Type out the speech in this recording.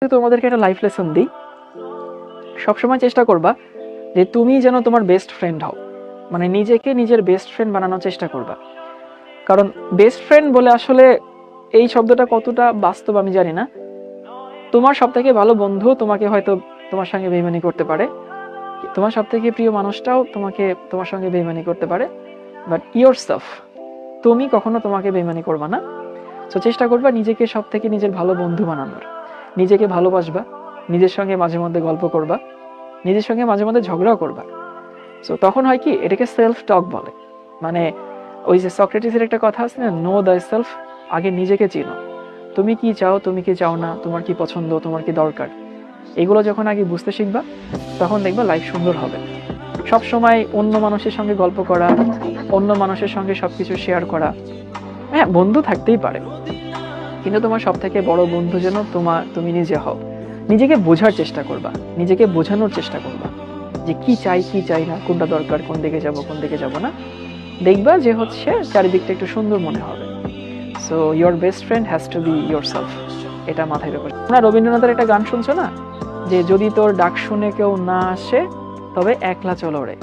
তোমাদেরকে একটা life lesson দিই। সবসময় চেষ্টা করবা যে তুমি যেন তোমার বেস্ট ফ্রেন্ড হও, মানে নিজেকে নিজের বেস্ট ফ্রেন্ড বানানোর চেষ্টা করবা। কারণ বেস্ট ফ্রেন্ড বলে আসলে এই শব্দটা কতটা বাস্তব আমি জানি না। তোমার সব থেকে ভালো বন্ধু তোমাকে হয়তো তোমার সঙ্গে বেইমানি করতে পারে, তোমার সব থেকে প্রিয় মানুষটাও তোমার সঙ্গে বেইমানি করতে পারে, বাট ইয়োরসেলফ, তুমি কখনো তোমাকে বেইমানি করবা না। তো চেষ্টা করবা নিজেকে সব থেকে নিজের ভালো বন্ধু বানানোর, নিজেকে ভালোবাসবা, নিজের সঙ্গে মাঝে মধ্যে গল্প করবা, নিজের সঙ্গে মাঝে মধ্যে ঝগড়াও করবা। সো তখন হয় কি, এটাকে সেলফ টক বলে। মানে ওই যে সক্রেটিসের একটা কথা আছে না, নো দ্য সেলফ, আগে নিজেকে চিনো। তুমি কি চাও, তুমি কি চাও না, তোমার কি পছন্দ, তোমার কি দরকার, এগুলো যখন আগে বুঝতে শিখবা তখন দেখবা লাইফ সুন্দর হবে। সব সময় অন্য মানুষের সঙ্গে গল্প করা, অন্য মানুষের সঙ্গে সবকিছু শেয়ার করা, হ্যাঁ বন্ধু থাকতেই পারে, কিন্তু তোমার সব থেকে বড় বন্ধু যেন তুমি নিজে হও। নিজেকে বোঝার চেষ্টা করবা, নিজেকে বোঝানোর চেষ্টা করবা যে কি চাই কি চাই না, কোনটা দরকার, কোন দিকে যাব কোন দিকে যাব না। দেখবা যে হচ্ছে চারিদিকটা একটু সুন্দর মনে হবে। So your best friend has to B your self, এটা মাথায় রেখো। তোমরা রবীন্দ্রনাথের একটা গান শুনছো না, যে যদি তোর ডাক শুনে কেউ না আসে তবে একলা চলো রে।